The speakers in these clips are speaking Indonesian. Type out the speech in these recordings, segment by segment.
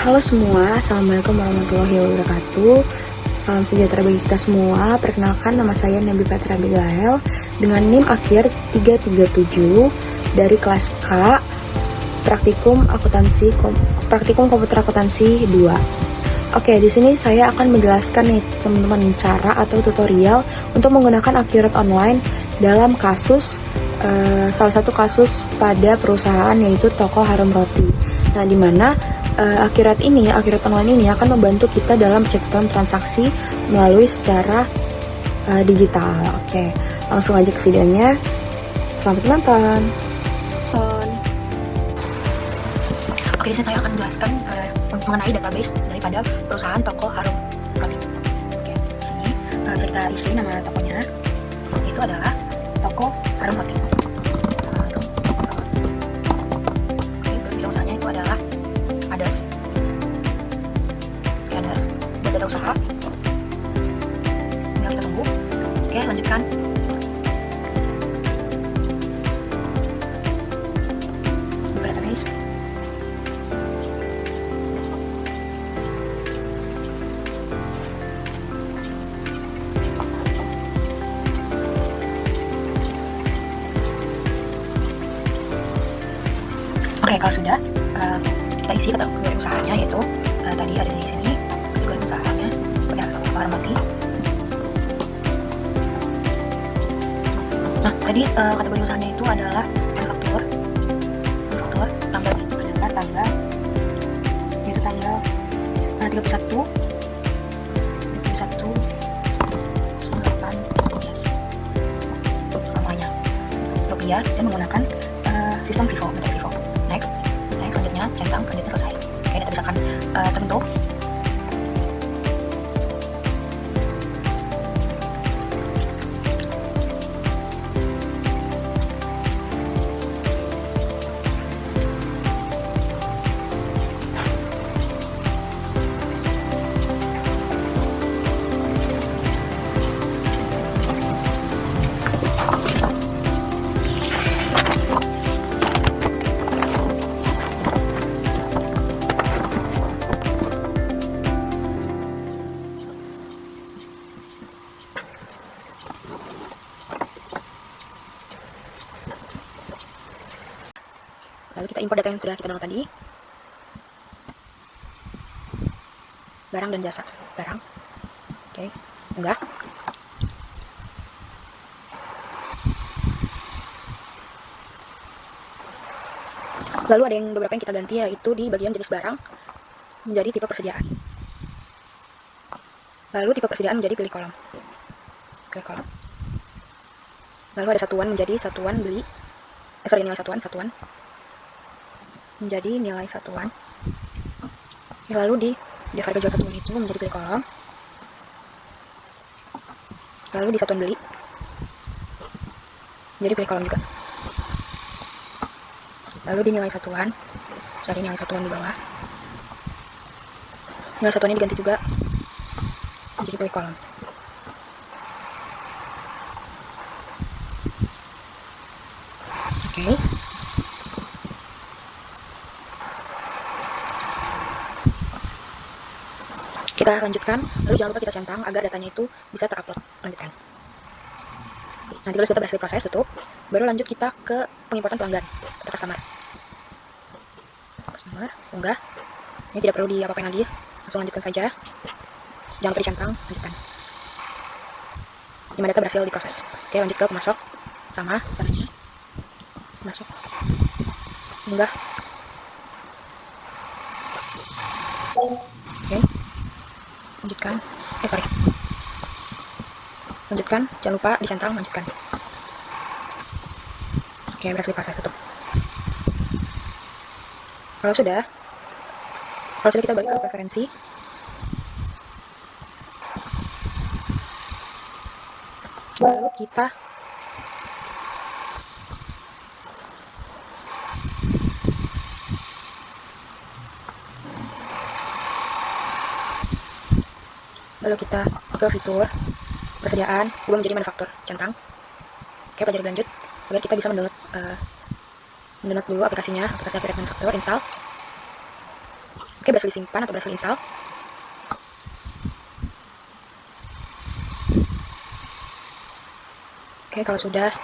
Halo semua, Assalamualaikum warahmatullahi wabarakatuh. Salam sejahtera bagi kita semua. Perkenalkan, nama saya Nabi Petra Abigail dengan NIM akhir 337 dari kelas K Praktikum Komputer Akuntansi 2. Oke, di sini saya akan menjelaskan nih teman-teman cara atau tutorial untuk menggunakan Accurate Online dalam kasus salah satu kasus pada perusahaan yaitu toko Harum Roti. Nah, di mana Accurate Online ini akan membantu kita dalam pencatatan transaksi melalui secara digital. Oke, langsung aja ke videonya. Selamat menonton. Oke, di sini saya akan menjelaskan mengenai database daripada perusahaan toko Harum Roti. Oke, di sini bisa kita isi nama tokonya. Itu adalah toko Harum Roti. Oke, bidang usahanya itu adalah ADAS. Oke, ADAS. Dan data usaha. Tinggal kita tunggu. Oke, lanjutkan. Buka database. Oke, kalau sudah kita isi kategori usahanya, yaitu tadi ada di sini kategori usahanya pada Harum Roti. Nah, tadi kategori usahanya itu adalah manufaktur, tanggalnya itu adalah tanggal 31 semuanya rupiah dan menggunakan sistem FIFO, metode FIFO. Next, selanjutnya centang, selanjutnya selesai. Oke, data misalkan terbentuk. Lalu kita import data yang sudah kita download tadi. Barang dan jasa. Barang. Oke, unggah. Lalu ada yang beberapa yang kita ganti, yaitu di bagian jenis barang menjadi tipe persediaan. Lalu tipe persediaan menjadi pilih kolom. Pilih kolom. Lalu ada satuan menjadi satuan beli. Nilai satuan. Menjadi nilai satuan. Lalu di harga jual satuan itu menjadi pilih kolom. Lalu di satuan beli menjadi pilih kolom juga. Lalu di nilai satuan, cari nilai satuan di bawah. Nilai satuannya diganti juga menjadi pilih kolom. Oke. Kita lanjutkan, lalu jangan lupa kita centang agar datanya itu bisa terupload. Lanjutkan. Nanti kalau sudah berhasil proses, tutup. Baru lanjut kita ke pengimportan pelanggan atau customer. Unggah. Ini tidak perlu diapa-apain lagi, langsung lanjutkan saja. Jangan lupa dicentang, lanjutkan. 5 data berhasil diproses. Oke, lanjut ke pemasok. Sama caranya. Masuk. Unggah. Oke. Lanjutkan. Lanjutkan, jangan lupa dicentang, lanjutkan. Oke, berhasil diproses, tutup. Kalau sudah kita balik ke preferensi. Lalu kita ke fitur persediaan, ubah menjadi manufaktur, centang. Oke, pelajari lanjut agar kita bisa mendownload dulu aplikasi Accurate Manufaktur, install. Oke, berhasil disimpan atau berhasil install. Oke, kalau sudah,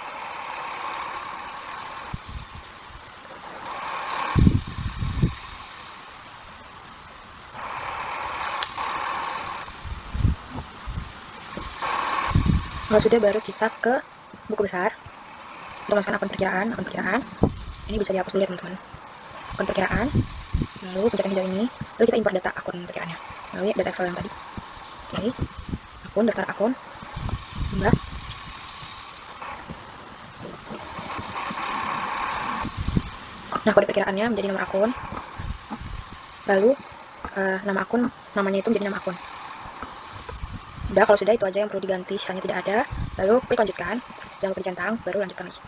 baru kita ke buku besar untuk masukkan akun perkiraan. Ini bisa dihapus dulu ya teman-teman. Akun perkiraan, lalu pencet yang hijau ini, lalu kita import data akun perkiraannya melalui data Excel yang tadi. Oke, akun, daftar akun, unggah. Nah, kode perkiraannya menjadi nomor akun, lalu nama akun, namanya itu menjadi nama akun. Udah, kalau sudah itu aja yang perlu diganti, sisanya tidak ada. Lalu klik lanjutkan, jangan lupa dicentang, baru lanjutkan lagi.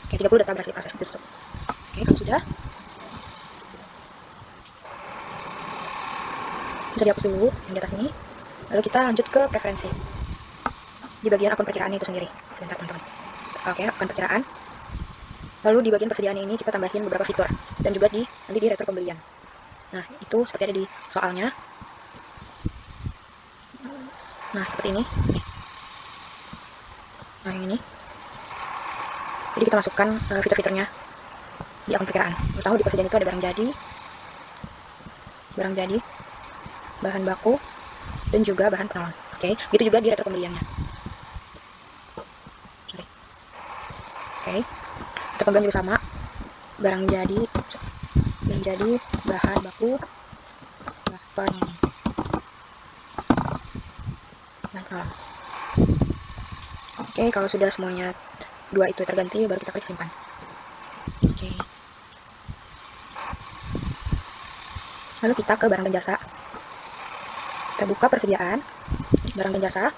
Oke, 30 data berhasil proses tutup. Oke, kalau sudah, kita dihapus dulu yang di atas ini. Lalu kita lanjut ke preferensi di bagian akun perkiraan itu sendiri. Sebentar teman-teman. Oke, akun perkiraan. Lalu di bagian persediaan ini kita tambahin beberapa fitur dan juga nanti di retur pembelian. Nah, itu seperti ada di soalnya. Nah, seperti ini. Nah, yang ini. Jadi kita masukkan fitur-fiturnya di akun perkiraan. Pertama di persediaan itu ada barang jadi, bahan baku, dan juga bahan penolong. Oke, gitu juga di retur pembeliannya. Oke, retur pembelian juga sama. Barang jadi, bahan baku, bahan penolong. Oke, kalau sudah semuanya dua itu terganti, baru kita klik simpan. Oke. Lalu kita ke barang dan jasa. Kita buka persediaan barang dan jasa.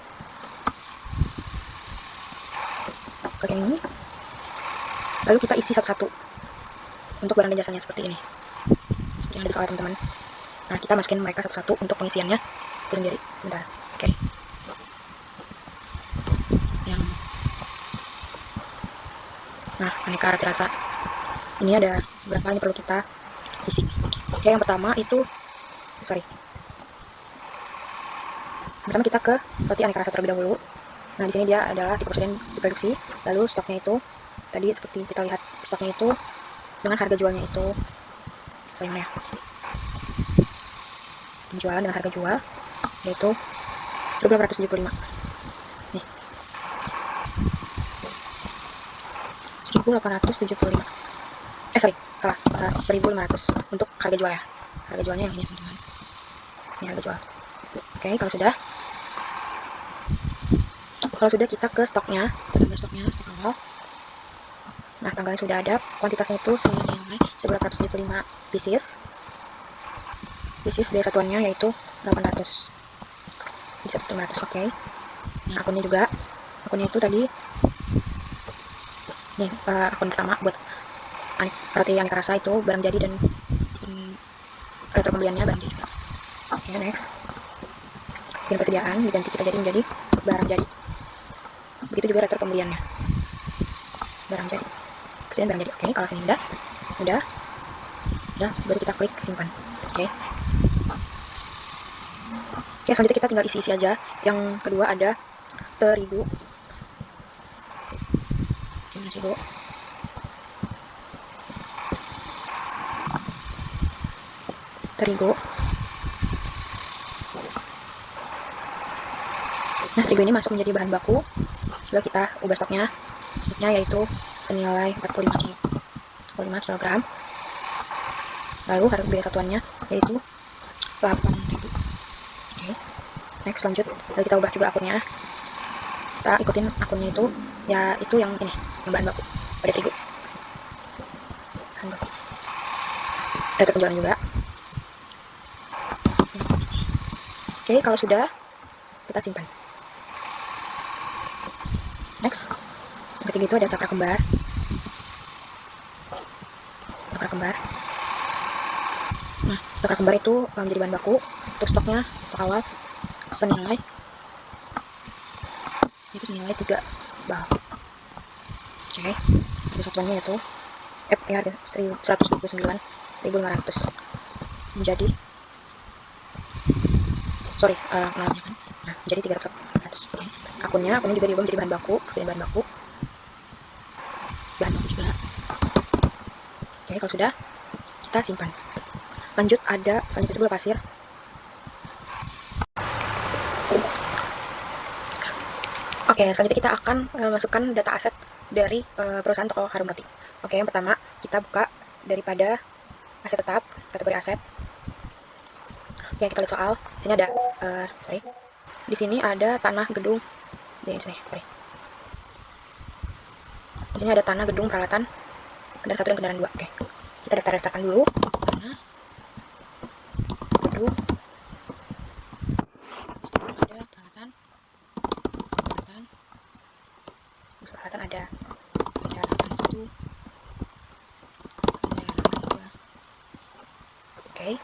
Klik yang ini. Lalu kita isi satu-satu untuk barang dan jasanya seperti ini. Seperti yang ada di soal teman-teman. Nah, kita masukin mereka satu-satu untuk pengisiannya itu sendiri. Sebentar. Oke. Nah, aneka roti rasa. Ini ada beberapa yang perlu kita isi. Oke, yang pertama itu pertama kita ke roti aneka rasa terlebih dahulu. Nah, di sini dia adalah diproduksi, lalu stoknya itu tadi seperti kita lihat, stoknya itu dengan harga jualnya itu bagaimana ya? Penjualan dengan harga jual yaitu 1.875. Nih. 1.875. Salah. 1.500 untuk harga jual ya. Harga jualnya yang ini, teman-teman. Ini harga jual. Oke, kalau sudah kita ke stoknya, stok awal. Nah, tanggalnya sudah ada, kuantitasnya itu senilai 1.875 pieces. Biaya satuannya yaitu 800. Bisa 800, oke. Nah, akunnya itu tadi nih, akun pertama buat roti aneka rasa itu barang jadi, dan retur pembeliannya barang jadi juga. Oke, next. Bikin persediaan diganti kita menjadi barang jadi. Begitu juga retur pembeliannya. Barang jadi. Persediaan barang jadi. Oke, kalau sini udah, baru kita klik simpan. Oke, selanjutnya kita tinggal isi aja. Yang kedua ada terigu. Oke, terigu. Nah, terigu ini masuk menjadi bahan baku. Lalu kita ubah stoknya yaitu senilai 45 kg. Lalu harga biaya satuannya yaitu 8.000. Oke, next, lanjut. Lalu kita ubah juga akunnya. Kita ikutin akunnya itu, ya itu yang ini, yang bahan baku pada terigu. Bahan baku. Ada penjualan juga. Oke, kalau sudah kita simpan. Next, yang ketiga itu ada cakra kembar. Nah, cakra kembar itu menjadi bahan baku untuk stok awal senilai 3 bal. Oke, harga satuannya yaitu harga 129 1.500 menjadi sorry nolnya kan, nah menjadi 300. Oke. Akunnya juga diubah menjadi bahan baku juga. Oke, kalau sudah kita simpan. Lanjut, ada selanjutnya gula pasir. Oke, selanjutnya kita akan masukkan data aset dari perusahaan toko Harum Roti. Oke, yang pertama kita buka daripada aset tetap, kategori aset. Oke, kita lihat soal. Sini ada di sini ada tanah gedung. Di sini ada tanah gedung peralatan kendaraan 1 dan kendaraan 2. Oke. Kita daftarkan dulu. Tanah gedung. Ada peralatan. Peralatan ada kendaraan 1, kendaraan 2. Oke.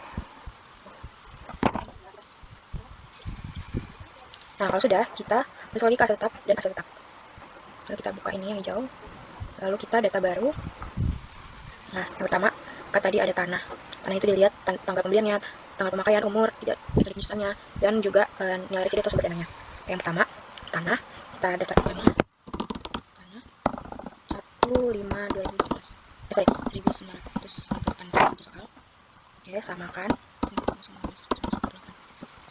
Nah, kalau sudah, kita masuk lagi ke aset tetap dan aset tetap. Lalu kita buka ini yang hijau. Lalu kita data baru. Nah, yang pertama, kan tadi ada tanah. Tanah itu dilihat tanggal pembeliannya, tanggal pemakaian, umur, tidak jenisnya, dan juga nilai residu atau sumber dananya. Yang pertama, tanah. Kita daftar tanah. Tanah 15.2017. 1998 soal. Oke, samakan.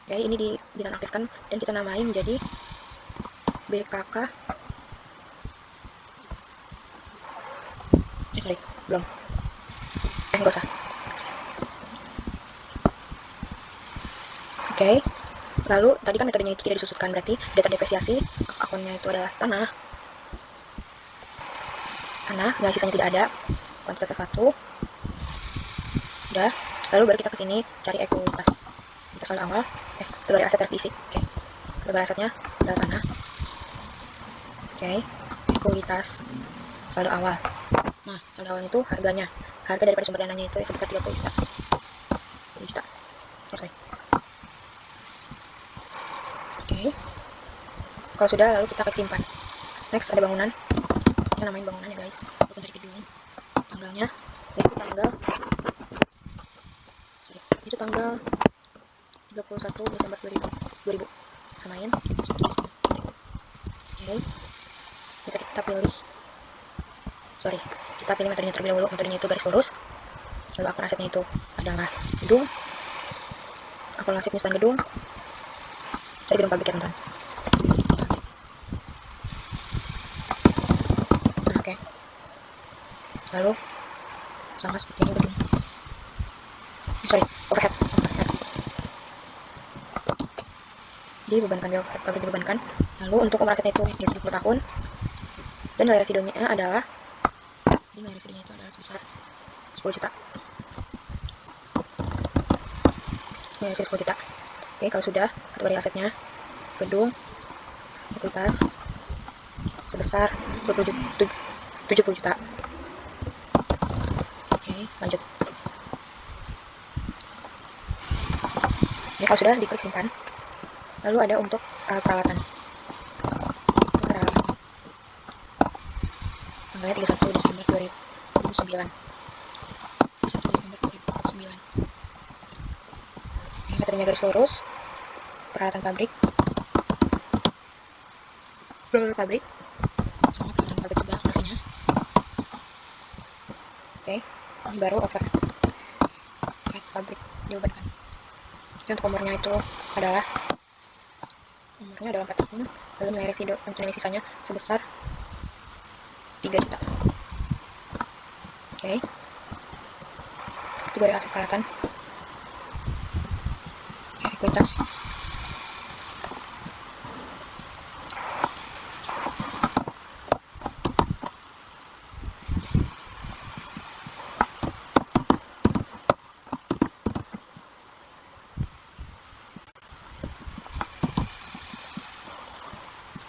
Oke, ini dinonaktifkan dan kita namain menjadi BKK. Belum. Enggak usah. Oke. Lalu tadi kan metodenya itu tidak disusutkan, berarti data depresiasi akunnya itu adalah tanah, nilai sisanya tidak ada, kuantitas 1. Udah. Lalu baru kita ke sini cari ekuitas. Kita saldo awal, kategori aset harus diisi. Oke. Kategori asetnya adalah tanah. Oke. Ekuitas saldo awal. Nah, saldo awalnya itu harganya. Harga daripada sumber dananya itu sebesar 30 juta. 30 juta. Oke. Kalau sudah, lalu kita klik simpan. Next ada bangunan. Kita namain bangunannya, guys. Bukan dari gedung. Tanggalnya itu tanggal 31 Desember 2000. Samain. Oke. Kita pilih. Kita pilih metodenya terlebih dahulu. Metodenya itu garis lurus. Lalu akun asetnya itu adalah gedung. Akun aset misalnya gedung. Cari gedung pabrik ya, teman-teman. Oke. Lalu sama seperti ini gedung. Overhead. Dibebankan. Lalu untuk umur asetnya itu 70 tahun. Dan nilai residunya adalah sebesar 10 juta. Nilai residu 10 juta. Oke, kalau sudah, kategori asetnya gedung, ekuitas sebesar 70 juta. Oke, lanjut. Oke, kalau sudah, diklik simpan. Lalu ada untuk peralatan. Tanggalnya 31 Desember 2009. Metodenya garis lurus. Peralatan pabrik. Sama peralatan pabrik juga fungsinya. Oke, ini baru overhead pabrik dibebankan. Untuk umurnya itu adalah 4 tahun. Lalu nilai residu nilai sisanya sebesar 3 juta. Oke. Itu dari aset peralatan. Ekuitas.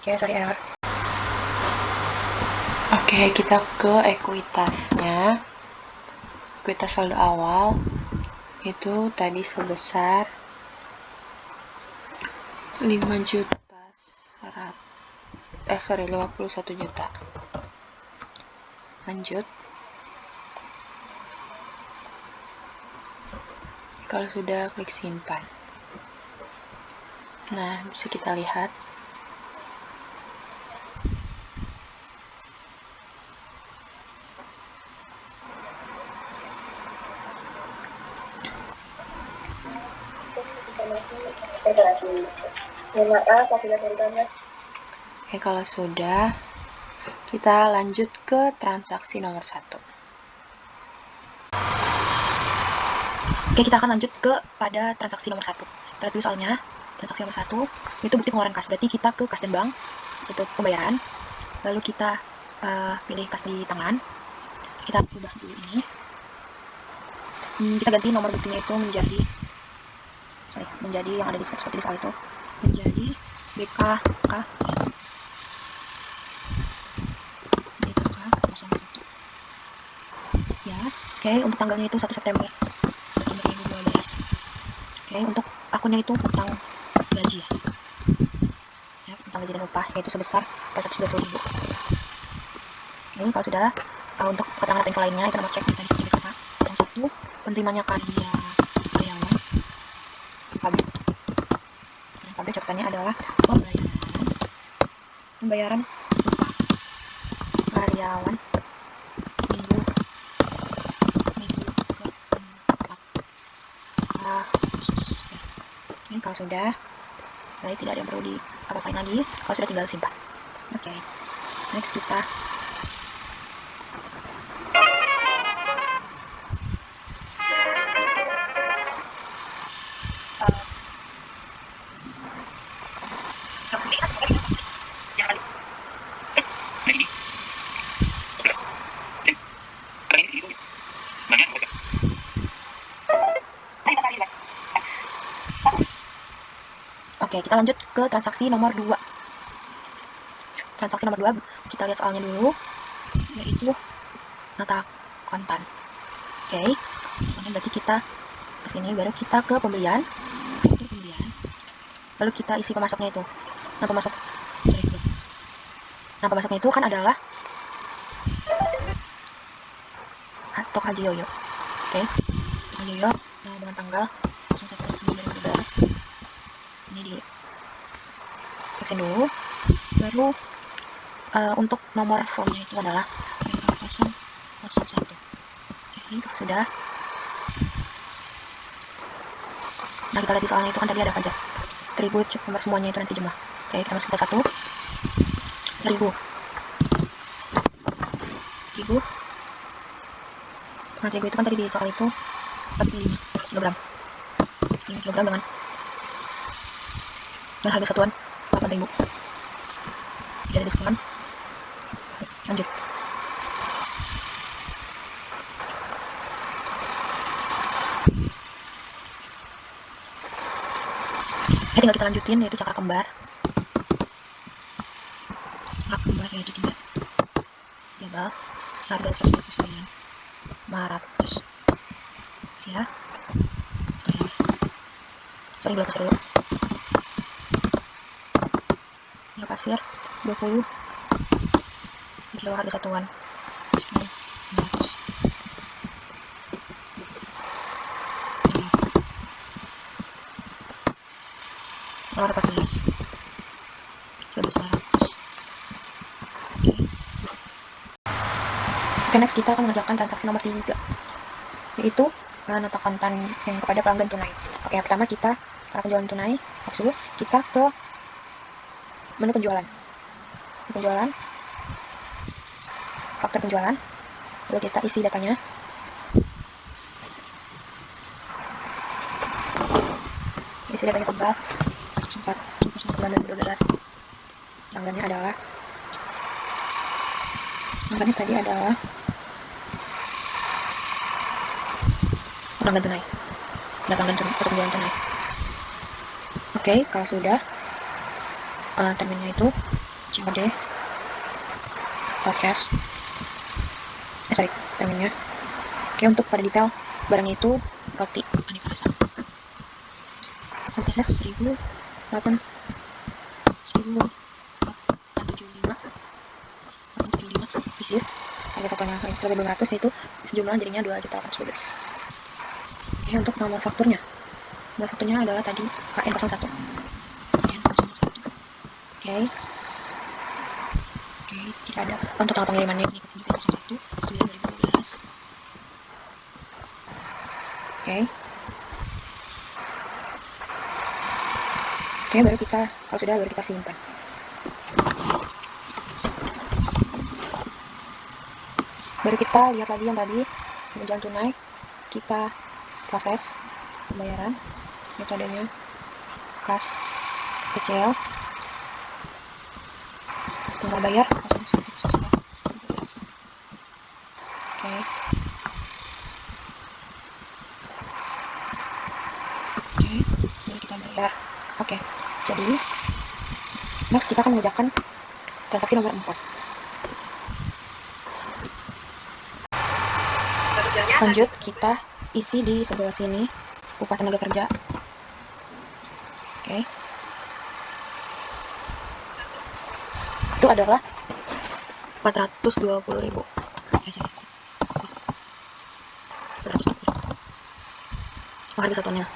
Oke, sorry error. Oke, kita ke ekuitasnya. Ekuitas saldo awal itu tadi sebesar 51 juta. Lanjut. Kalau sudah, klik simpan. Nah, bisa kita lihat. Oke, kalau sudah, kita lanjut ke transaksi nomor 1. Oke, kita akan lanjut pada transaksi nomor 1. Kita lihat dulu soalnya. Transaksi nomor 1 itu bukti pengeluaran kas. Berarti kita ke kas dan bank untuk pembayaran. Lalu kita pilih kas di tangan. Kita ubah dulu ini. Kita ganti nomor buktinya itu menjadi yang ada di seperti di soal itu, menjadi BKK 01. Ya, oke, untuk tanggalnya itu 1 September 2012. Oke, untuk akunnya itu tentang gaji ya, tentang gaji dan upah, yaitu sebesar 420.000. Oke, kalau sudah, untuk keterangan info lainnya itu nomor cek tadi seperti BKK 01, penerimanya karyawan pabrik. Pabrik catatannya adalah pembayaran upah karyawan minggu keempat Agustus. Oke, kalau sudah, berarti tidak ada yang perlu diapa-apain lagi. Kalau sudah, tinggal simpan. Oke, next kita Oke, kita lanjut ke transaksi nomor 2. Transaksi nomor 2, kita lihat soalnya dulu, yaitu nota kontan. Oke, berarti kita ke sini, baru kita ke pembelian. Lalu kita isi pemasoknya itu. Nah, pemasoknya itu kan adalah Tok Haji Yoyo. Oke, Haji Yoyo dengan tanggal 01/09/2012. Ini di vaksin dulu. Baru untuk nomor formnya itu adalah PK001. Oke, sudah. Nah, kita lihat di soalnya itu kan tadi ada pajak. 1000 cek nomor semuanya itu nanti jumlah. Oke, kita masuk ke 1. 1000. Nah, 1000 itu kan tadi di soal itu 45 kg. 5 kg dengan harga satuan 8.000. Tidak ada diskon. Lanjut. Tinggal kita lanjutin, yaitu cakra kembar. Yaitu 3 jabal seharga 129.500 ya. Sorry, gula pasir dulu. Gula pasir 20 kilo harga satuan 10.500. Nomor 14 12.500. Oke, next kita akan mengerjakan transaksi nomor 3, yaitu nota kontan yang kepada pelanggan tunai. Oke, yang pertama kita penjualan tunai, maksudnya kita ke menu penjualan, faktur penjualan, lalu kita isi datanya. Isi datanya tanggal 4/9/2012. Pelanggannya tadi adalah pelanggan tunai. Penjualan tunai. Oke, kalau sudah, terminnya itu COD podcast. Terminnya. Oke, untuk pada detail barangnya itu roti aneka rasa. Kuantitas 1.875 pieces. Harga satuannya 1.200, yaitu sejumlah jadinya 2.812. Oke, untuk nomor fakturnya adalah tadi KN01. Oke, tidak ada. Untuk tanggal pengirimannya ini KN01 9/2012. Oke, baru kita, kalau sudah, baru kita simpan. Baru kita lihat lagi yang tadi pinjaman tunai, kita proses pembayaran. Metodenya kas kecil, tinggal bayar 01/11. Oke, baru kita bayar. Oke, jadi next kita akan mengerjakan transaksi nomor 4. Lanjut, kita isi di sebelah sini upah tenaga kerja. Oke, itu adalah 420.000. Oh, harga satuannya.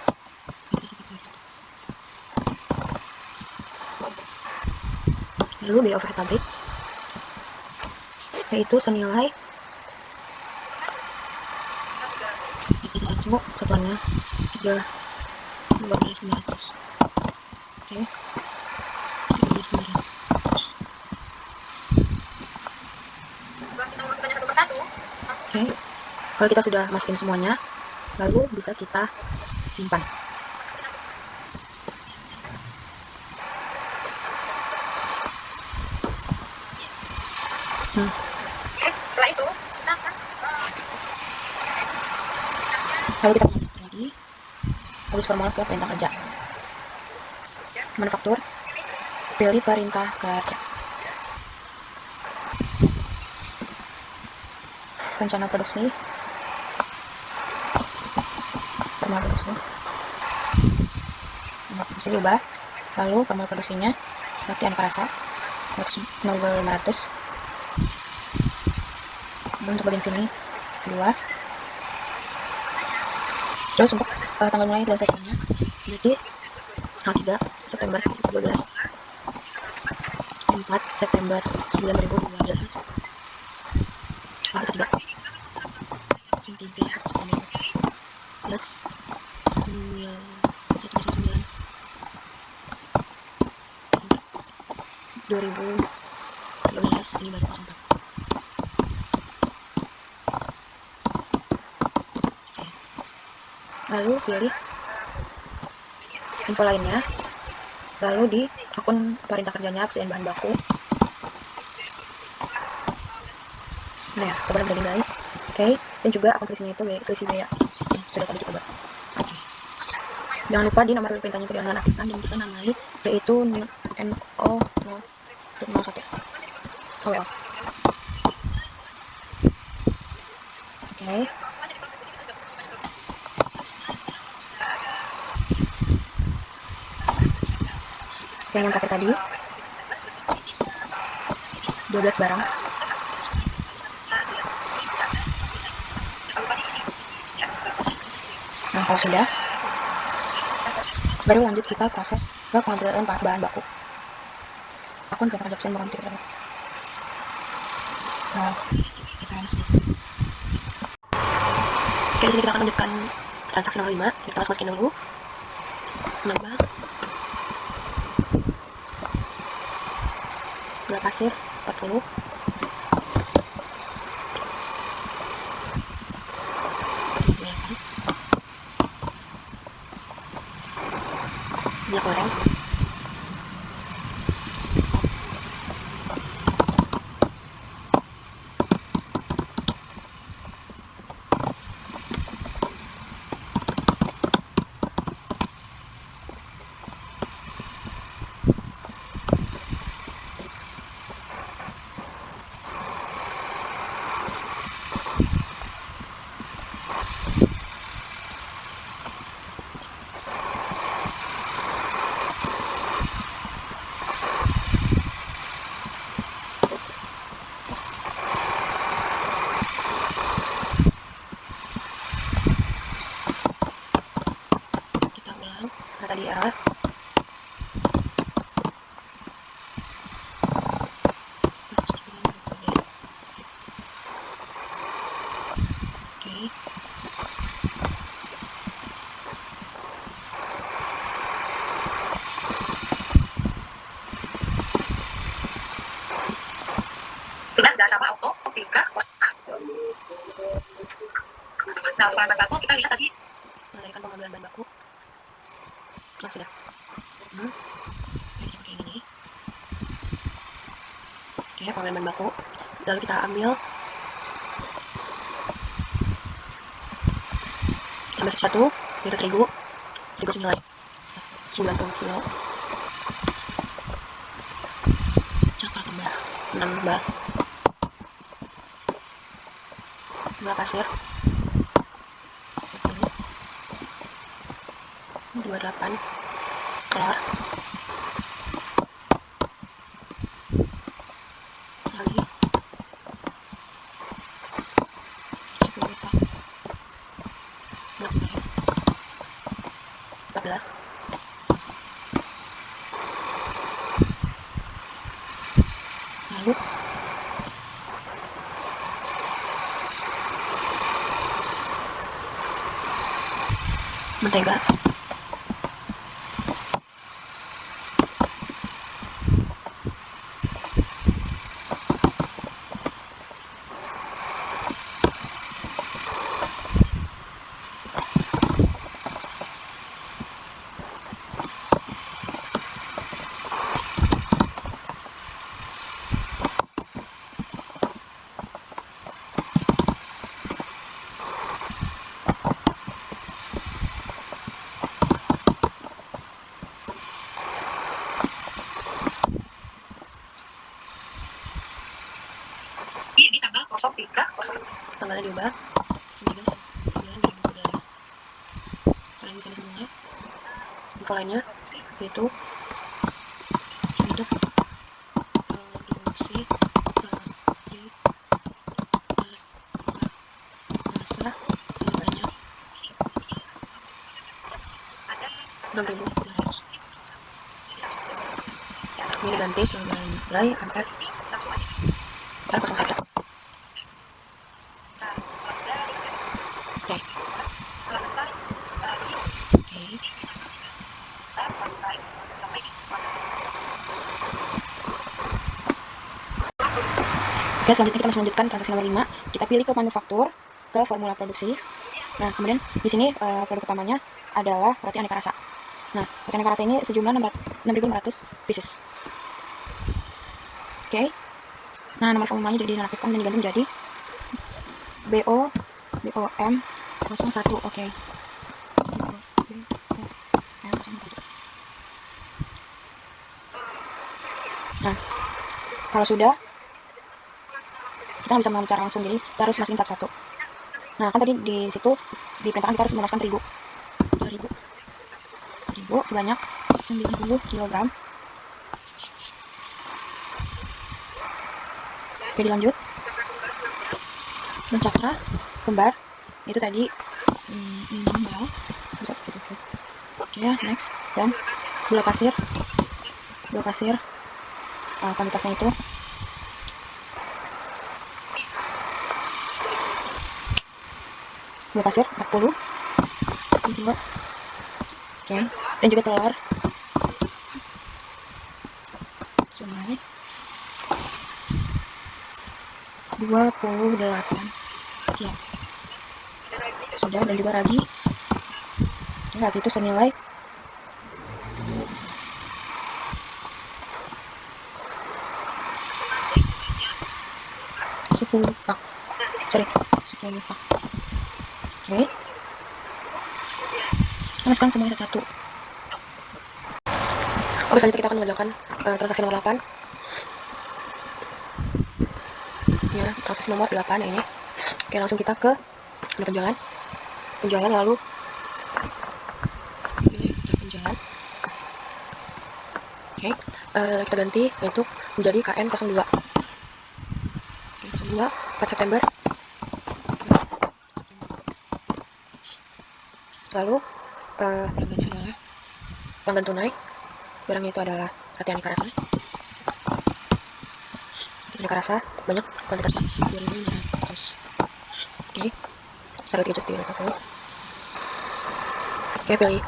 Lalu biaya overhead pabrik yaitu senilai satuannya 13.900. Oke, 13.900. Oke, kalau kita sudah masukin semuanya, lalu bisa kita simpan. Setelah itu kita akan lalu kita lanjut lagi, tulis formula ke perintah kerja. Manufaktur, pilih perintah kerja. Rencana produksi, formula produksi ubah, lalu formula produksinya berarti aneka rasa 0,500. Untuk bagian sini 2. Terus untuk tanggal mulai dan selesainya berarti 3 September 2012, 4 September 2012, lalu 3 September plus 19 2012 ini baru 04. Lalu pilih info lainnya, lalu di akun perintah kerjanya persediaan bahan baku. Nah ya, coba lagi guys. Oke, dan juga akun selisihnya itu selisih biaya sudah tadi kita buat. Oke, jangan lupa di nomor perintahnya itu dinonaktifkan dan kita namai yaitu NO 01 OWL. Oke, yang terakhir tadi 12 barang. Nah kalau sudah, baru lanjut kita proses ke pengambilan bahan baku. Akun perintah kerja pesan mengambil. Nah, kita harus oke, disini kita akan lanjutkan transaksi nomor 5. Kita masukin dulu nambah gula pasir 40, minyak goreng, tadi A. Oke. Sudah sama auto, tiga, nah, soal bahan baku kita lihat tadi Mengendalikan pengambilan bahan baku. Oh, sudah. Kita pakai yang ini. Oke, pengambilan bahan baku. Lalu kita ambil. Kita masuk 1, yaitu terigu. Terigu senilai 90 kilo. Coklat tebal 6 bar. Gula pasir 28, telur lagi 10 pak 14, lalu mentega ini tanggal 03, tanggalnya diubah 9/9/2012. Kalian bisa lihat semua info lainnya, yaitu untuk produksi roti rasa sebanyak 6.200. Ini ganti sebagai angka 01. Oke. Oke, selanjutnya kita masih lanjutkan transaksi nomor 5. Kita pilih ke manufaktur, ke formula produksi. Nah, kemudian di sini produk utamanya adalah roti aneka rasa. Nah, roti aneka rasa ini sejumlah 6.600 pieces. Oke. Nah, nomor formulanya jadi dinonaktifkan dan diganti menjadi BOM 01. Oke. Nah, kalau sudah, kita bisa mengejar langsung, jadi kita harus masukin satu-satu. Nah, kan tadi di situ diperintahkan kita harus memasukkan terigu sebanyak 90 kg. Oke, dilanjut mencakra kembar itu tadi 6 bal. Oke, next, dan gula pasir kuantitasnya itu gula pasir 40 kilo. Oke, dan juga telur senilai 28 kilo. Sudah, dan juga ragi. Oke, ragi itu senilai 10 pak. 10 pak. Oke. Masukkan semuanya satu. Oke, selanjutnya kita akan mengerjakan transaksi nomor 8. Ya, transaksi nomor 8 ini. Oke, langsung kita ke penjualan lalu penjualan. Oke, kita ganti yaitu menjadi KN02. Oke, 02 4 September. Lalu harganya adalah pelanggan tunai. Barangnya itu adalah Rati Aneka Rasa. Aneka Rasa banyak kuantitasnya 2.500. Oke, cara itu di aku. Oke, pilih.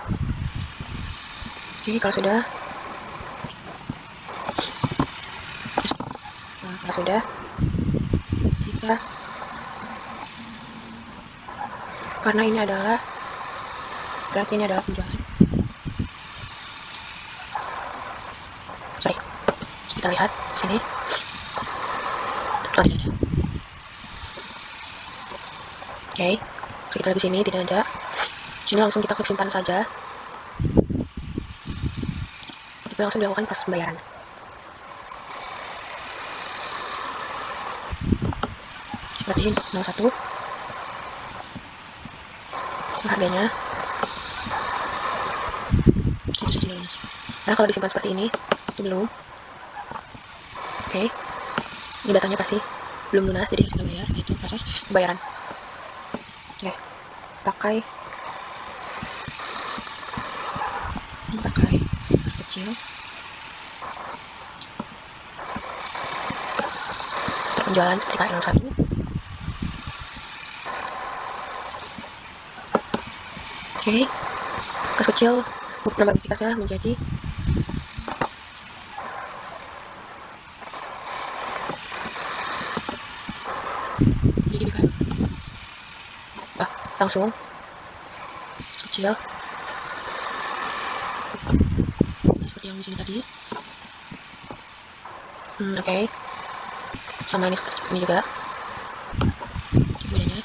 Oke, kalau sudah kita, karena ini adalah berarti ini adalah penjualan. Sorry, kita lihat sini. Oh, tidak ada. Oke, kita lihat di sini tidak ada. Sini langsung kita klik simpan saja. Kita langsung dilakukan proses pembayaran. Seperti 01. Harganya itu saja lunas. Karena kalau disimpan seperti ini itu belum. Oke, ini datanya pasti belum lunas, jadi harus kita bayar. Itu proses pembayaran. Oke, pakai tas kecil. Penjualan seperti KL1. Oke, kas kecil nomor kasnya menjadi langsung kecil seperti yang di sini tadi. Oke. Sama ini seperti ini juga. Bedanya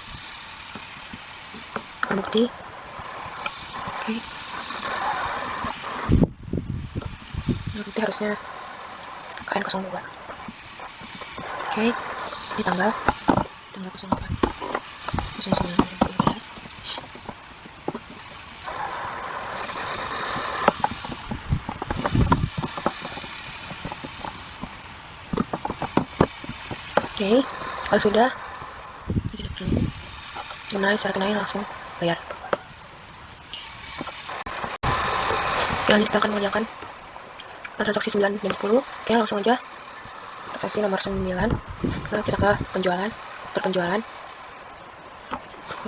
bukti. Oke. Nah, bukti harusnya KN02. Oke. Ini tanggal 04 09 2012. Oke, kalau sudah tidak perlu tunai, secara tunai langsung bayar. Lanjut kita akan mengerjakan transaksi 9 dan 10. Oke, langsung aja transaksi nomor 9. Nah, kita ke terpenjualan.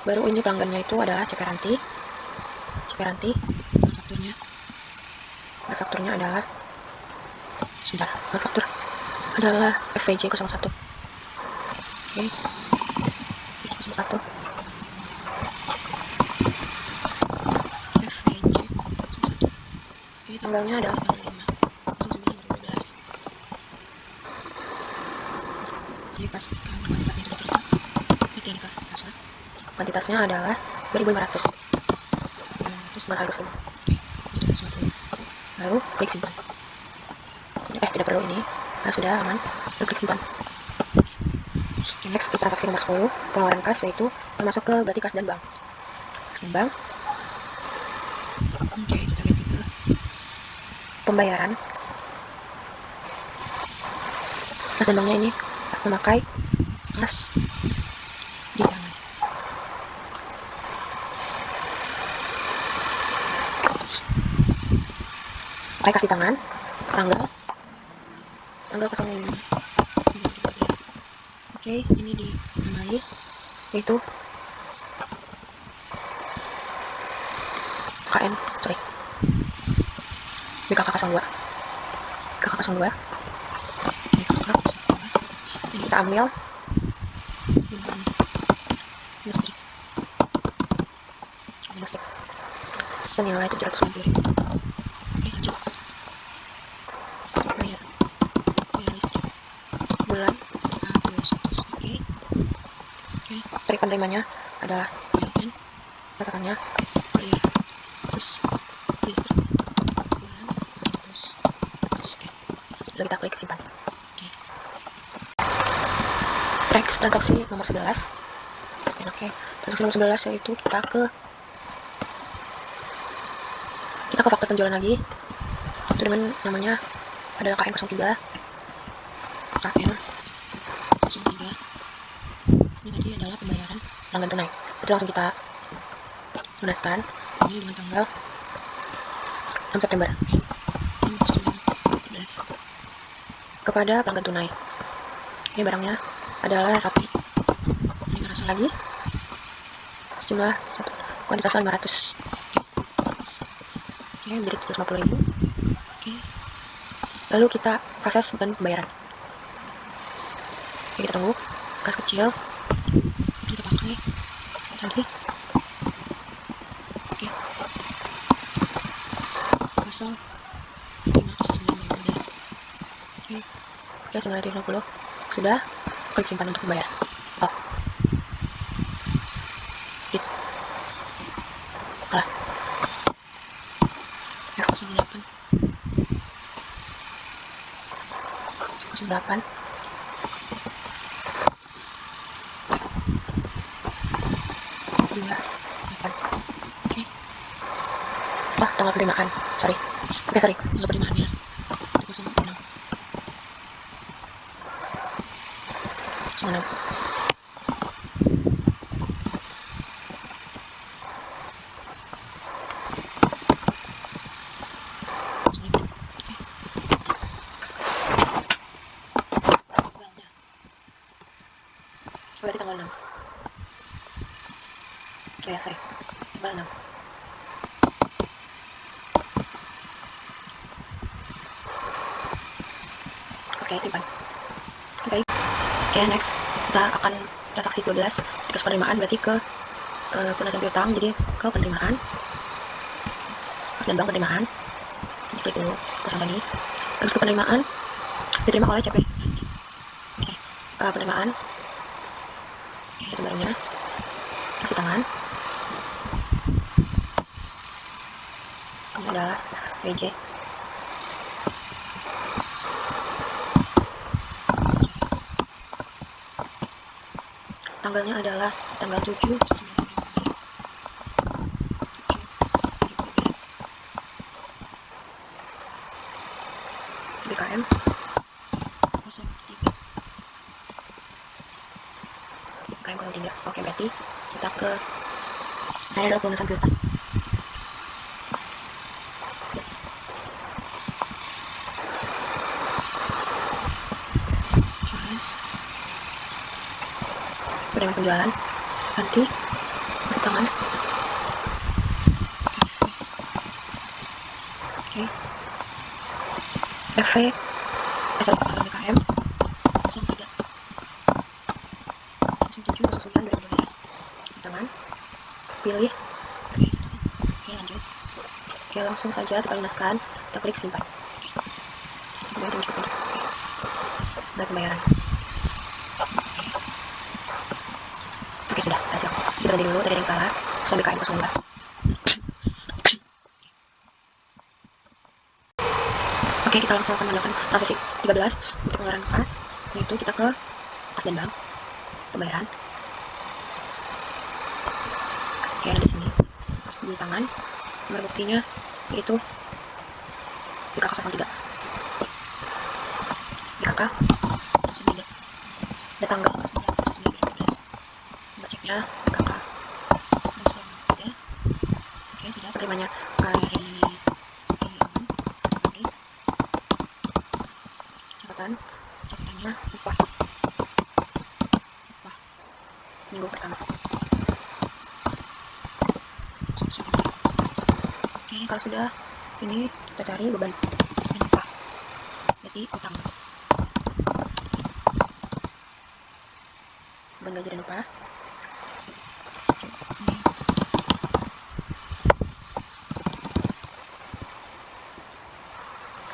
Baru ini pelanggannya itu adalah Ceperanti. Fakturnya adalah faktur adalah FVJ 01. Oke, 01 FVJ 01. Oke, tanggalnya adalah tanggal 5 09 2012. Jadi pastikan kuantitasnya itu diterima. Rati Aneka Rasa. Kuantitasnya adalah 2.500. Terus harga 1.000. Oke, itu sesuatu. Lalu klik simpan. Tidak perlu ini, karena sudah aman. Lalu klik simpan. Oke, next transaksi nomor 10, pengeluaran kas, yaitu termasuk ke berarti kas dan bank. Oke, kita lihat ke pembayaran. Kas dan banknya ini memakai kas di tangan. Pakai kas di tangan, tanggal 05. Oke, ini dinamai yaitu BKK02. Ini kita ambil listrik senilai 750.000. Oke, lanjut. Bayar listrik bulan Agustus. Oke, trik penerimanya adalah PLN. Katakannya bayar listrik bulan Agustus. Oke, lalu kita klik simpan. Oke, next transaksi nomor 11. Oke, transaksi nomor 11 yaitu kita ke faktur penjualan lagi. Itu dengan namanya adalah KN03. Ini tadi adalah pembayaran pelanggan tunai. Itu langsung kita lunaskan. Ini dengan tanggal 6 September. Kepada pelanggan tunai. Ini barangnya adalah rapi. Ini rasa lagi. Jumlah kuantitasnya 500. Oke, menjadi 750.000. Oke. Lalu kita proses dan pembayaran. Oke, kita tunggu. Gas kecil. Kita pakai lagi. Oke. 0 515. Oke, 950. Sudah. Klik simpan untuk membayar. Oh. Lah. F08. 08. Oke. Oh, tanggal penerimaan. Sorry. Oke, sorry. Tanggal penerimaannya. 06. 96. Berarti tanggal 6. Oh ya, sorry. Tanggal 6. Oke, simpan. Oke. Oke, next. Kita akan transaksi 12. Ketika penerimaan berarti ke pelunasan piutang, jadi ke penerimaan. Kas dan bank penerimaan. Klik dulu pesan tadi. Terus ke penerimaan diterima oleh CP. Penerimaan. Oke, itu barunya. Kasih tangan. Ini adalah WJ. Tanggalnya adalah tanggal 7 BKM 03. BKM 03. Oke, berarti kita ke adalah pelunasan piutang. Dengan penjualan nanti kasih tangan. Oke. FV BKM 03 07 09 2012. Kasih tangan. Pilih. Oke, lanjut. Oke, langsung saja kita lunaskan. Kita klik simpan. Kemudian cukup dan pembayaran. Oke, sudah berhasil. Kita ganti dulu, tadi ada yang salah. Sampai BKM 02. Oke, kita langsung akan melakukan transaksi 13 untuk pengeluaran kas, yaitu kita ke kas dan bank, pembayaran. Oke, ada di sini. Pas di tangan, nomor buktinya yaitu BKK 03. BKK 03. Ada tanggal 9/9/2012. Nomor ceknya BKK 03. Oke, sudah penerimanya catatannya upah minggu pertama. Oke, kalau sudah ini kita cari beban dan upah, berarti utang, beban gaji dan upah.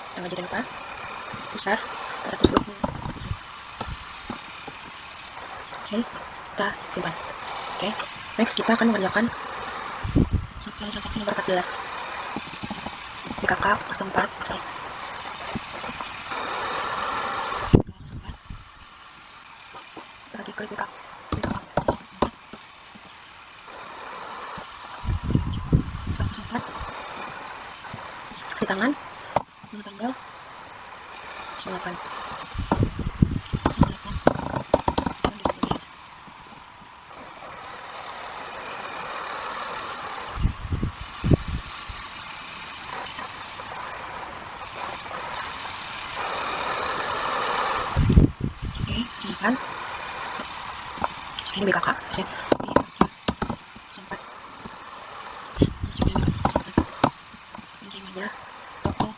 Utang gaji dan upah besar 420. Oke, kita simpan. Oke, next kita akan mengerjakan transaksi nomor 14. BKK 04. Sorry. Lagi klik BKK 04. Kasih tangan. Tanggal 08. ini BKK harusnya sempat menerimanya toko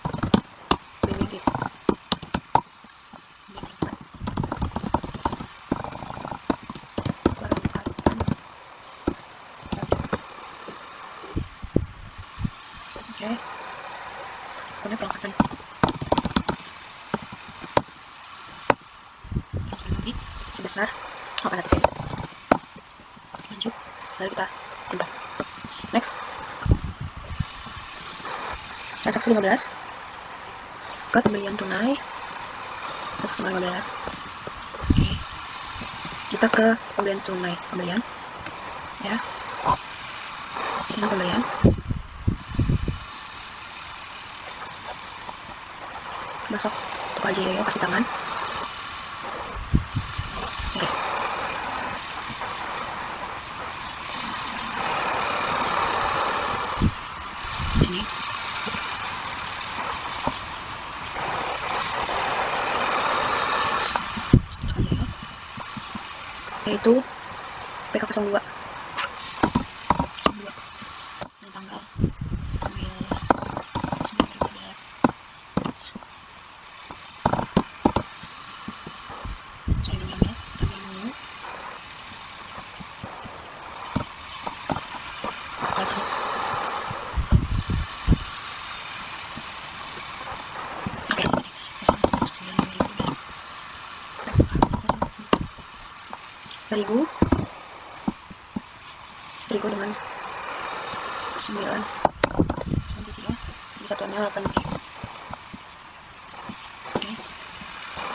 BWG oke kemudian perlengkapan lagi sebesar 800 ribu. Lanjut, lalu kita simpan. Next, transaksi 15 ke pembelian tunai. Transaksi 15. Oke, kita ke pembelian tunai. Pembelian, ya. Sini pembelian. Masuk toko aja ya, kasih tangan. Sorry. Sini. Yaitu PK02 yang tanggal 9/12. Saya dulu ambil, ambil dulu. Lagi. Oke, terigu dengan 9 sampai 3 jadi satuannya 8. Oke,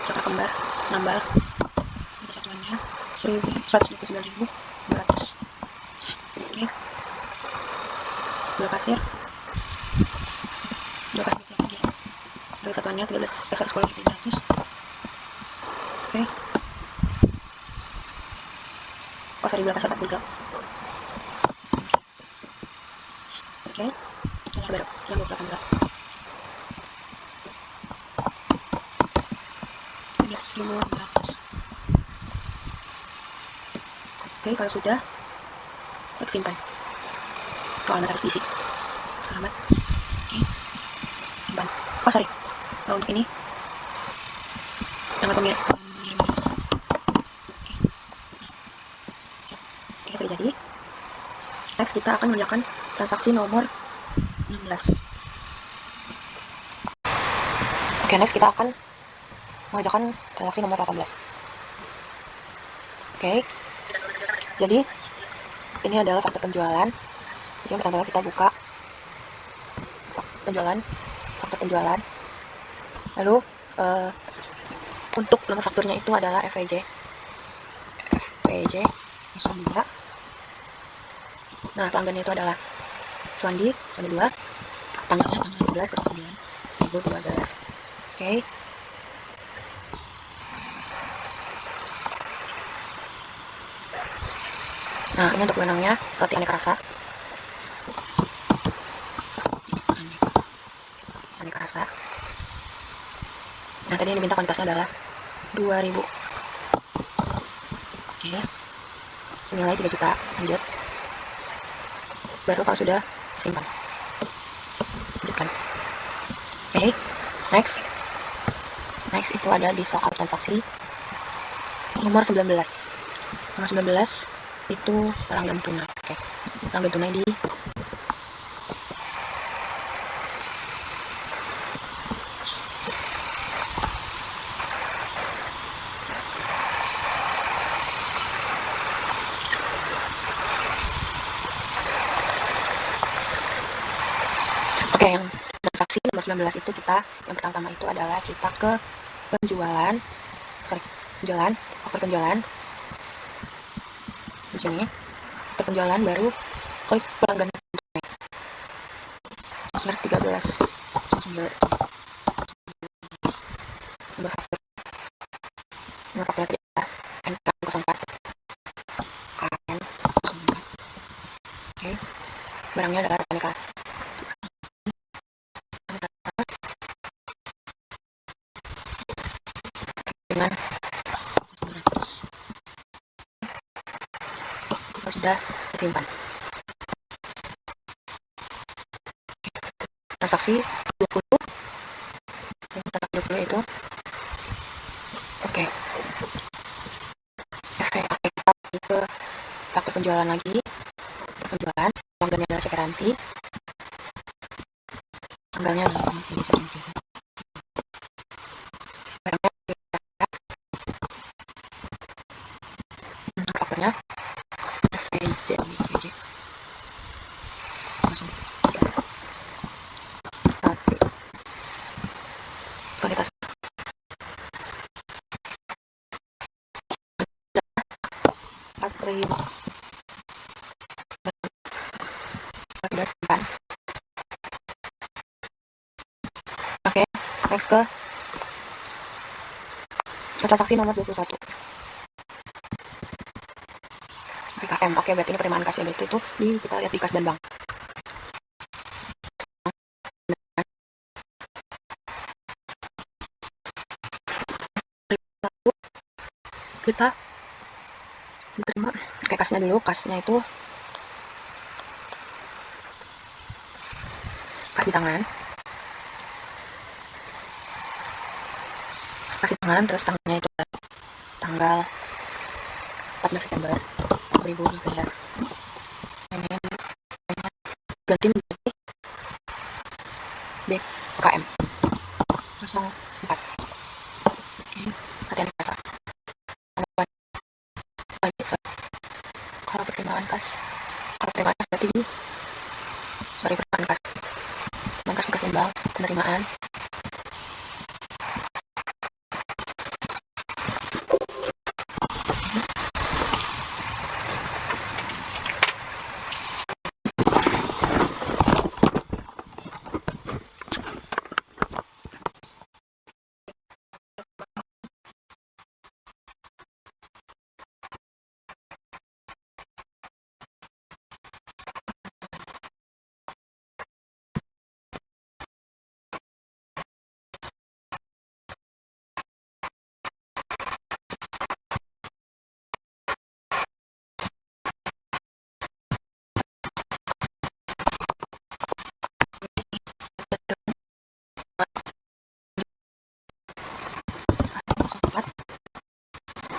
cetak kembar nambah jadi satuannya 129.200. Oke, dua kasir lagi dari satuannya 110.300. Oke, oh sorry, dua kasir 43. Oke, cetak baru yang 28 13.500. Oke, kalau sudah klik simpan. Alamat harus diisi. Alamat. Oke, simpan. Oh sorry, untuk ini tanggal pengiriman. Oke, siap. Oke, sudah jadi. Next kita akan mengerjakan transaksi nomor 16. Oke, next kita akan mengerjakan transaksi nomor 18. Oke, jadi ini adalah faktur penjualan. Jadi yang pertama kita buka penjualan, faktur penjualan. Lalu untuk nomor fakturnya itu adalah FVJ 02. Nah, pelanggannya itu adalah Suandi 2. Tanggalnya tanggal 12/9/2012. Oke. Nah, ini untuk benangnya roti aneka rasa. Aneka rasa. Nah, tadi yang diminta kuantitasnya adalah 2000. Oke. Senilai 3 juta. Lanjut. Baru kalau sudah simpan. Lanjutkan. Oke. Next. Next itu ada di soal transaksi nomor 19. Nomor 19 itu pelanggan tunai. Oke. Pelanggan tunai di Oke, yang transaksi nomor 19 itu kita yang pertama itu adalah kita ke penjualan, faktur penjualan di sini, faktur penjualan baru klik pelanggan nomor 13 nomor faktur kita NK04 KN04. Oke, barangnya adalah aneka dengan sudah disimpan. Transaksi 20, transaksi 20 itu oke. Oke, kita pergi ke faktur penjualan lagi. Penjualan, pelanggannya adalah Cekeranti. Tanggalnya ini bisa juga. Faktornya VJ langsung kualitas 4.000 sudah simpan. Oke, next ke transaksi nomor 21 PKM. Oke, berarti ini penerimaan kas ya, berarti itu kita lihat di kas dan bank. Kita diterima oke, kasnya dulu. Kasnya itu kas di tangan, terus tanggalnya itu tanggal 14 September 2012. Ini ganti menjadi BKM 04. Oke, hati-hati kas. Kalau penerimaan kas berarti penerimaan kas bekas imbal penerimaan.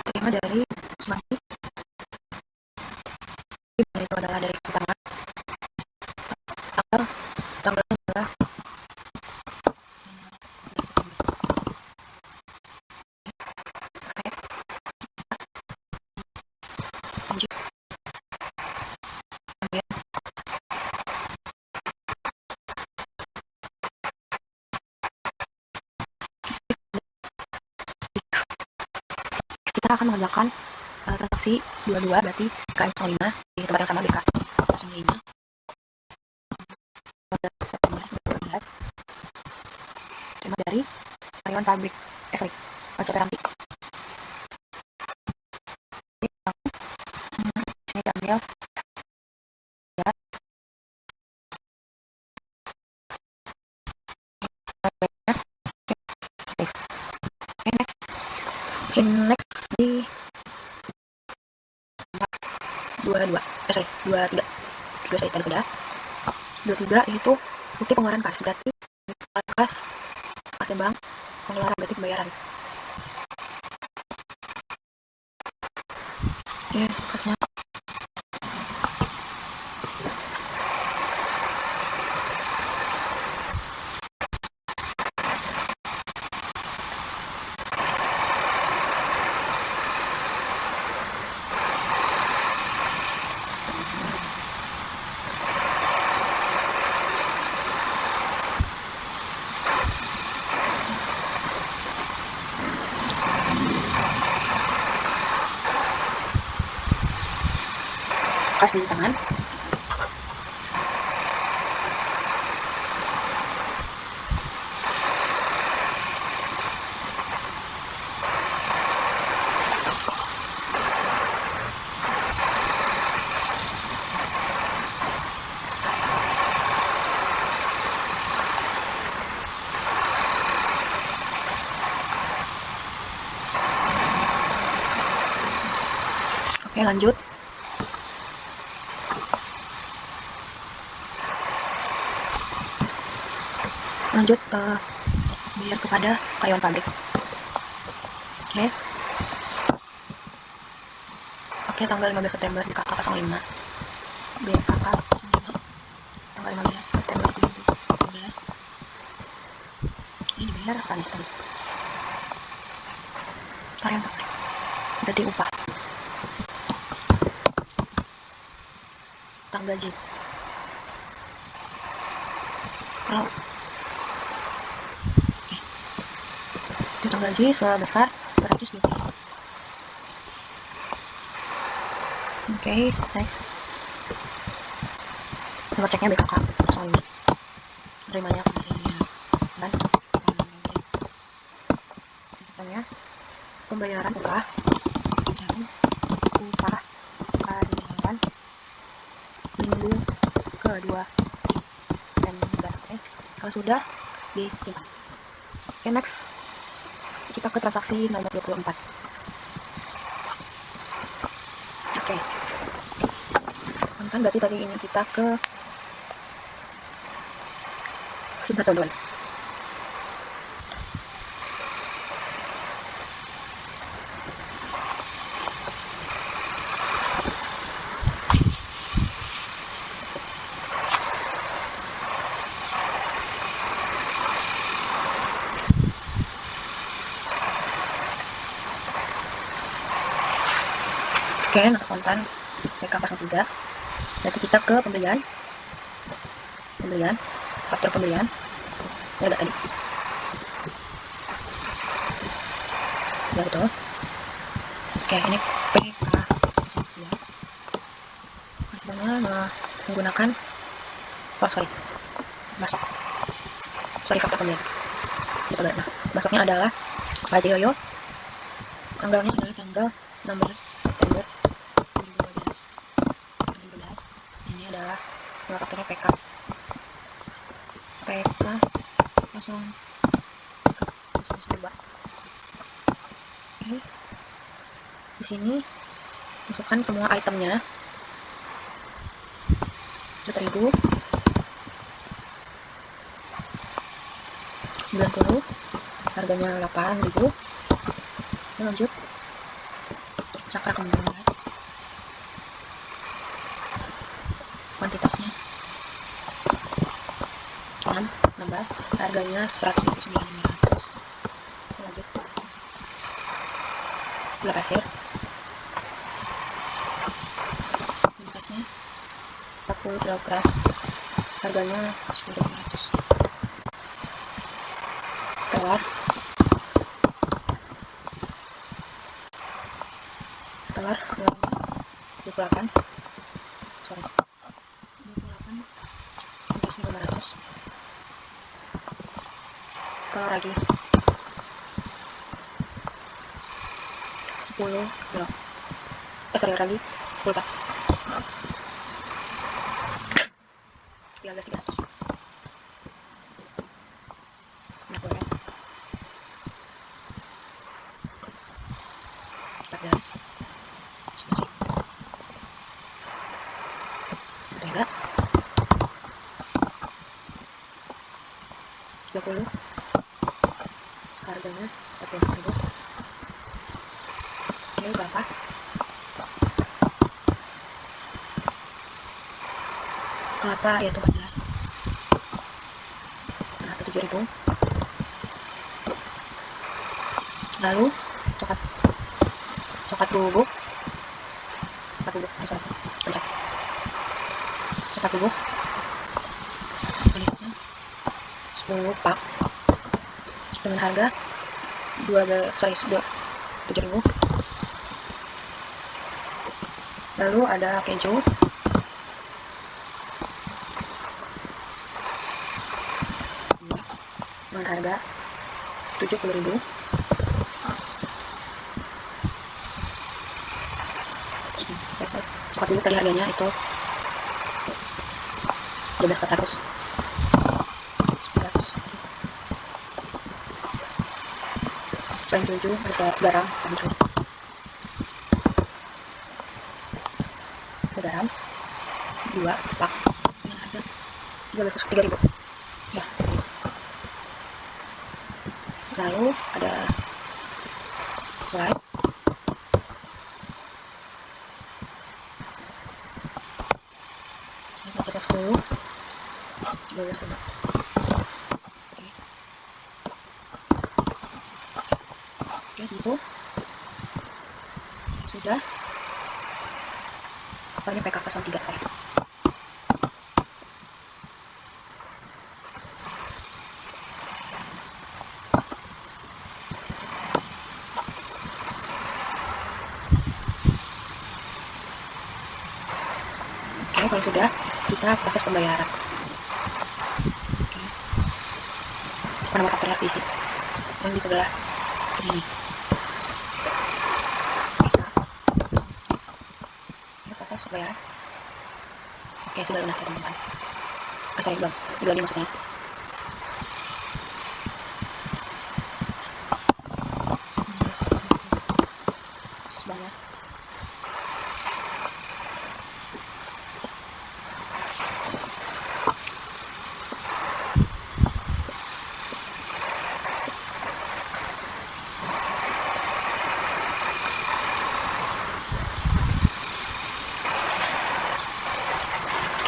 Terima dari Usmani, itu adalah dari pertama. Tanggalnya adalah lanjut. Kita akan mengerjakan transaksi 22, berarti KM 05 di tempat yang sama, BK 05 14 September 2012. Terima dari karyawan pabrik Cekeranti. Saya ambil ya. Next di 22 23 saya tadi sudah 23 itu bukti pengeluaran kas, berarti kas dan bank pengeluaran berarti pembayaran. Oke, kasnya kas di tangan. Oke, lanjut. Lanjut bayar kepada karyawan pabrik. Oke, tanggal 15 September BKK 05 BKK 05 tanggal 15 September 2015 ini dibayar apa nih tadi? Karyawan pabrik berarti upah tanggal gaji. Kalau itu tanggal gaji sebesar 220. Oke, next. Nomor ceknya BKK 05. Terimanya kemarin dan catatannya pembayaran upah karyawan minggu kedua September. Oke, kalau sudah disimpan. Oke, next kita ke transaksi nomor 24. Oke, kan berarti tadi ini kita ke sebentar teman-teman. Oke, untuk kontan PK03 nanti kita ke pembelian faktur pembelian ya udah tadi ya betul. Oke, ini PK02 hasilnya menggunakan faktur pembelian betul. Nah, masuknya adalah Pak Yoyo, tanggalnya adalah tanggal 16 September 2012. Ini adalah fakturnya PK 002. Oke. Di sini masukkan semua itemnya. 4.000 90, harganya 8.000. Lanjut cakra kembang, kuantitasnya 6 nambah, harganya 100.900. Lanjut gula pasir, kuantitasnya 40 kg, harganya 10.500. telur 28 kuantitasnya 500. telur lagi 10 kilo lagi 10 pak 13.300. minyak goreng 14, mentega 30, harganya 40.000. Ini berapa? Kelapa yaitu 14, kelapa 7.000. Lalu coklat bubuk coklat bubuk kualitasnya 10 pak dengan harga 7.000. Lalu ada keju dengan harga 70.000. Coklat bubuk tadi harganya itu 12.400. Selain keju ada garam, garam 2 pak dengan harga 3.000 ya. Lalu ada slide. Saya baca 10, 12 sama. Oke, segitu. Sudah. Ini PKK 3 saya. Oke, kalau sudah, kita proses pembayaran. Oke. Nomor fakturnya harus diisi. Yang di sebelah sini. Ini proses pembayaran. Oke, sudah lunas ya teman-teman. Sorry, belum lagi maksudnya. Banyak.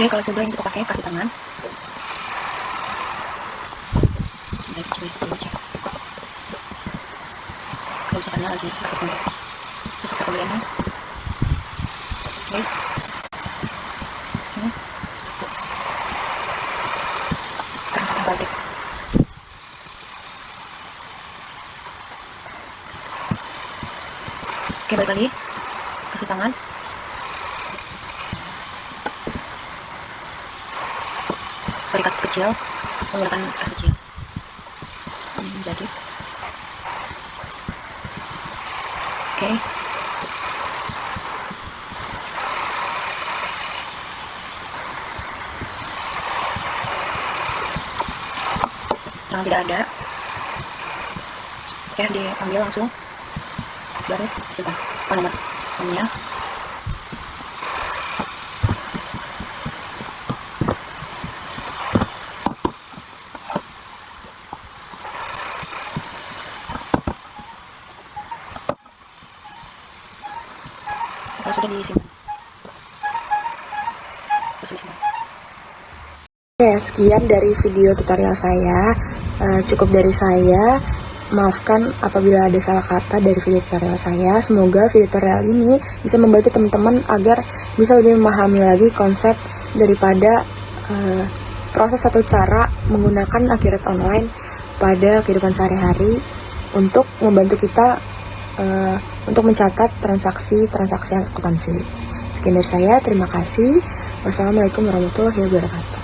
Oke, kalau sudah yang kita pakai kasih tangan. Sebentar, coba cek. Kalau misalkan lagi pakai sendiri, kita pembeliannya. Oke. Oke. Kita balik. Oke, balik lagi. Kasih tangan. Sorry, kas kecil. Menggunakan kas kecil. Jadi. Oke. Jangan tidak ada. Oke, diambil langsung. Baru disimpan. Nomornya. Kalau sudah disimpan. Oke, sekian dari video tutorial saya. Cukup dari saya. Maafkan apabila ada salah kata dari video tutorial saya. Semoga video tutorial ini bisa membantu teman-teman agar bisa lebih memahami lagi konsep daripada proses atau cara menggunakan Akhirat Online pada kehidupan sehari-hari untuk membantu kita untuk mencatat transaksi akuntansi. Sekian dari saya, terima kasih. Wassalamualaikum warahmatullahi wabarakatuh.